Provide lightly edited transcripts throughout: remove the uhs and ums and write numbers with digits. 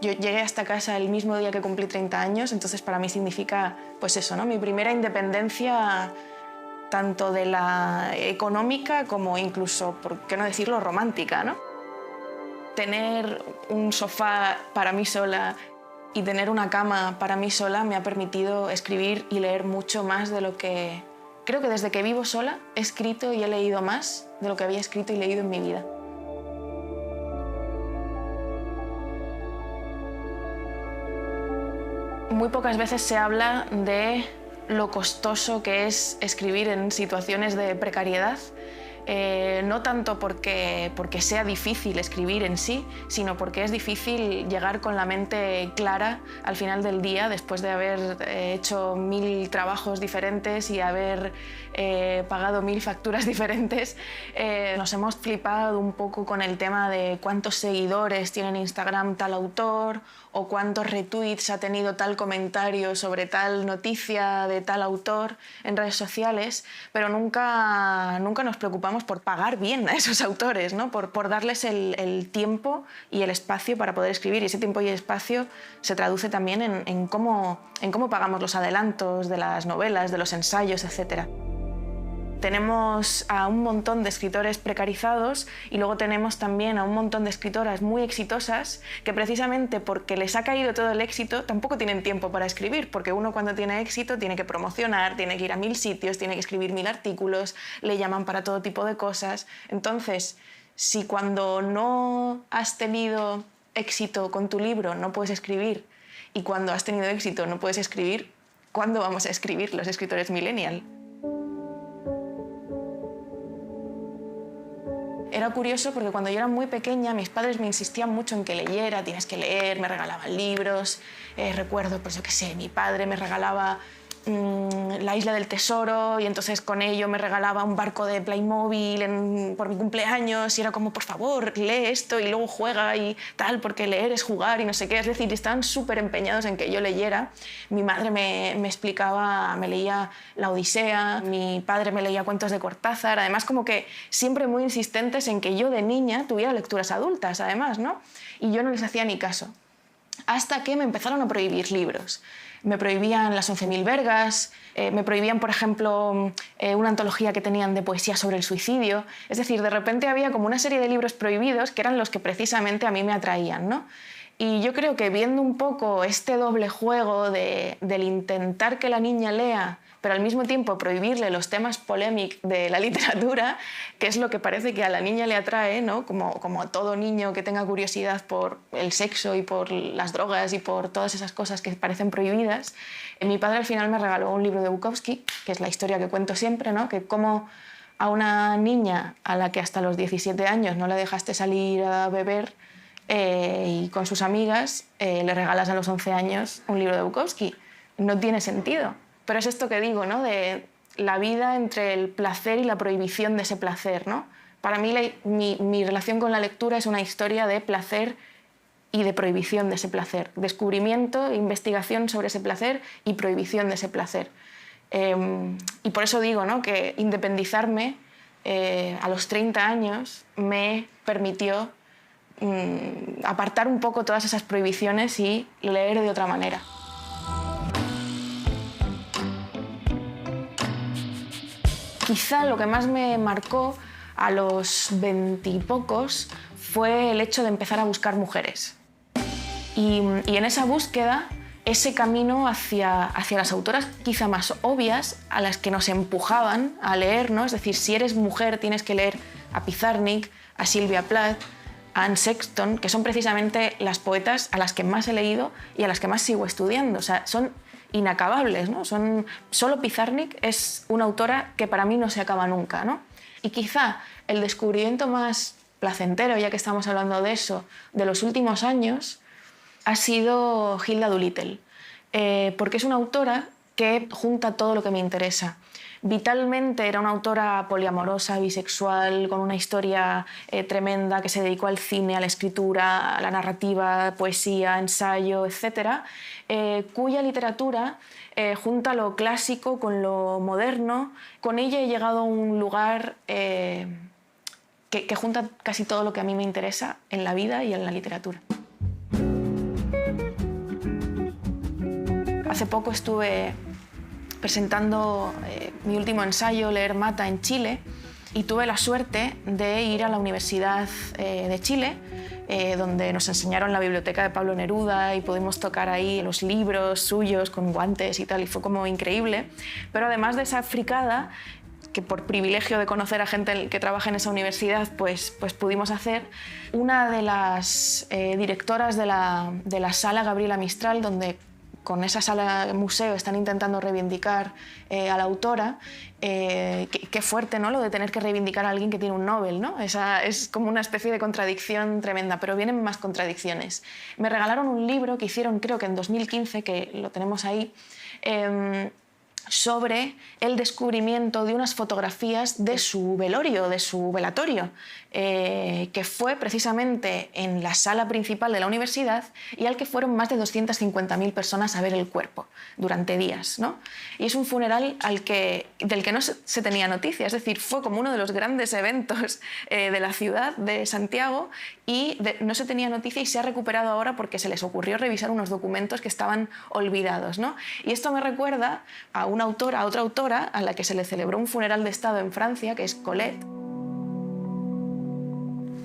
Yo llegué a esta casa el mismo día que cumplí 30 años, entonces para mí significa, pues eso, ¿no? Mi primera independencia, tanto de la económica como incluso, por qué no decirlo, romántica, ¿no? Tener un sofá para mí sola y tener una cama para mí sola me ha permitido escribir y leer mucho más de lo que... Creo que desde que vivo sola he escrito y he leído más de lo que había escrito y leído en mi vida. Muy pocas veces se habla de lo costoso que es escribir en situaciones de precariedad, no tanto porque sea difícil escribir en sí, sino porque es difícil llegar con la mente clara al final del día después de haber hecho 1000 trabajos diferentes y haber pagado 1000 facturas diferentes. Nos hemos flipado un poco con el tema de cuántos seguidores tiene en Instagram tal autor o cuántos retweets ha tenido tal comentario sobre tal noticia de tal autor en redes sociales, pero nunca nos preocupamos por pagar bien a esos autores, ¿no? por darles el tiempo y el espacio para poder escribir. Y ese tiempo y espacio se traduce también en cómo pagamos los adelantos de las novelas, de los ensayos, etc. Tenemos a un montón de escritores precarizados y luego tenemos también a un montón de escritoras muy exitosas que precisamente porque les ha caído todo el éxito tampoco tienen tiempo para escribir, porque uno cuando tiene éxito tiene que promocionar, tiene que ir a 1000 sitios, tiene que escribir 1000 artículos, le llaman para todo tipo de cosas. Entonces, si cuando no has tenido éxito con tu libro no puedes escribir y cuando has tenido éxito no puedes escribir, ¿cuándo vamos a escribir los escritores millennial? Era curioso porque cuando yo era muy pequeña mis padres me insistían mucho en que leyera, tienes que leer, me regalaban libros. Recuerdo, pues yo qué sé, mi padre me regalaba La Isla del Tesoro y entonces con ello me regalaba un barco de Playmobil por mi cumpleaños y era como, por favor, lee esto y luego juega y tal, porque leer es jugar y no sé qué. Es decir, estaban súper empeñados en que yo leyera. Mi madre me explicaba, me leía La Odisea, mi padre me leía cuentos de Cortázar, además como que siempre muy insistentes en que yo de niña tuviera lecturas adultas, además, ¿no? Y yo no les hacía ni caso. Hasta que me empezaron a prohibir libros. Me prohibían las 11.000 vergas, me prohibían, por ejemplo, una antología que tenían de poesía sobre el suicidio. Es decir, de repente había como una serie de libros prohibidos que eran los que precisamente a mí me atraían, ¿no? Y yo creo que viendo un poco este doble juego del intentar que la niña lea, pero al mismo tiempo prohibirle los temas polémicos de la literatura, que es lo que parece que a la niña le atrae, ¿no? Como a todo niño que tenga curiosidad por el sexo y por las drogas y por todas esas cosas que parecen prohibidas. Mi padre al final me regaló un libro de Bukowski, que es la historia que cuento siempre, ¿no? Que como a una niña a la que hasta los 17 años no le dejaste salir a beber y con sus amigas le regalas a los 11 años un libro de Bukowski. No tiene sentido. Pero es esto que digo, ¿no? De la vida entre el placer y la prohibición de ese placer, ¿no? Para mí mi relación con la lectura es una historia de placer y de prohibición de ese placer. Descubrimiento, investigación sobre ese placer y prohibición de ese placer. Y por eso digo, ¿no? Que independizarme a los 30 años me permitió apartar un poco todas esas prohibiciones y leer de otra manera. Quizá lo que más me marcó a los 20 y pocos fue el hecho de empezar a buscar mujeres. Y en esa búsqueda, ese camino hacia las autoras quizá más obvias, a las que nos empujaban a leer, ¿no? Es decir, si eres mujer tienes que leer a Pizarnik, a Sylvia Plath, a Anne Sexton, que son precisamente las poetas a las que más he leído y a las que más sigo estudiando. O sea, son inacabables, ¿no? Solo Pizarnik es una autora que para mí no se acaba nunca, ¿no? Y quizá el descubrimiento más placentero, ya que estamos hablando de eso, de los últimos años, ha sido Hilda Doolittle, porque es una autora que junta todo lo que me interesa. Vitalmente era una autora poliamorosa, bisexual, con una historia tremenda, que se dedicó al cine, a la escritura, a la narrativa, poesía, ensayo, etc., cuya literatura junta lo clásico con lo moderno. Con ella he llegado a un lugar que junta casi todo lo que a mí me interesa en la vida y en la literatura. Hace poco estuve presentando mi último ensayo, Leer Mata, en Chile, y tuve la suerte de ir a la Universidad de Chile, donde nos enseñaron la biblioteca de Pablo Neruda y pudimos tocar ahí los libros suyos con guantes y tal, y fue como increíble. Pero además de esa fricada, que por privilegio de conocer a gente que trabaja en esa universidad, pues pudimos hacer, una de las directoras de la sala Gabriela Mistral, donde con esa sala museo están intentando reivindicar a la autora. Qué fuerte, ¿no?, lo de tener que reivindicar a alguien que tiene un Nobel, ¿no? Es como una especie de contradicción tremenda, pero vienen más contradicciones. Me regalaron un libro que hicieron, creo que en 2015, que lo tenemos ahí, sobre el descubrimiento de unas fotografías de su velorio, de su velatorio, que fue precisamente en la sala principal de la universidad y al que fueron más de 250.000 personas a ver el cuerpo durante días, ¿no? Y es un funeral del que no se tenía noticia, es decir, fue como uno de los grandes eventos de la ciudad de Santiago y no se tenía noticia y se ha recuperado ahora porque se les ocurrió revisar unos documentos que estaban olvidados, ¿no? Y esto me recuerda a otra autora a la que se le celebró un funeral de Estado en Francia, que es Colette,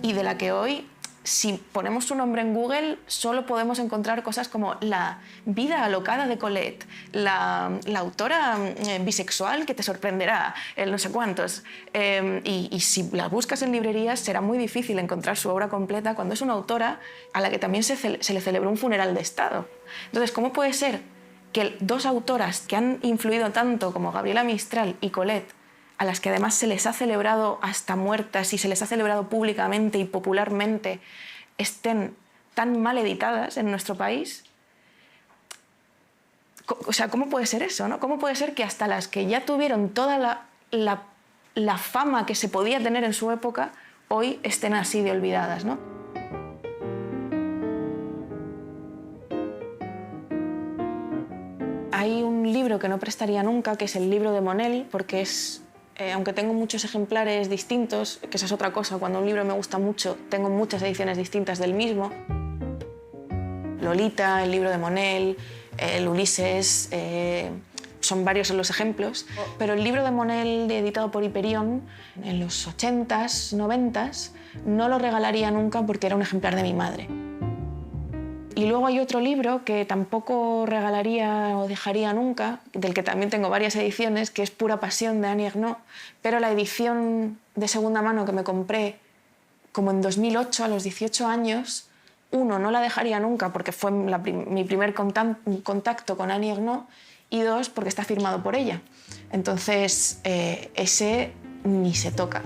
y de la que hoy, si ponemos su nombre en Google, solo podemos encontrar cosas como la vida alocada de Colette, la autora bisexual que te sorprenderá, el no sé cuántos. Y si la buscas en librerías será muy difícil encontrar su obra completa cuando es una autora a la que también se le celebró un funeral de Estado. Entonces, ¿cómo puede ser que dos autoras que han influido tanto como Gabriela Mistral y Colette, a las que además se les ha celebrado hasta muertas y se les ha celebrado públicamente y popularmente, estén tan mal editadas en nuestro país? O sea, ¿cómo puede ser eso, no? ¿Cómo puede ser que hasta las que ya tuvieron toda la fama que se podía tener en su época, hoy estén así de olvidadas, ¿no? Hay un libro que no prestaría nunca, que es el libro de Monel, porque es, aunque tengo muchos ejemplares distintos, que esa es otra cosa, cuando un libro me gusta mucho, tengo muchas ediciones distintas del mismo. Lolita, el libro de Monel, el Ulises, son varios los ejemplos, pero el libro de Monel, editado por Hiperión, en los 80s, 90s, no lo regalaría nunca porque era un ejemplar de mi madre. Y luego hay otro libro que tampoco regalaría o dejaría nunca, del que también tengo varias ediciones, que es Pura Pasión, de Annie Ernaux, pero la edición de segunda mano que me compré como en 2008, a los 18 años, uno, no la dejaría nunca porque fue mi primer contacto con Annie Ernaux, y dos, porque está firmado por ella. Entonces, ese ni se toca.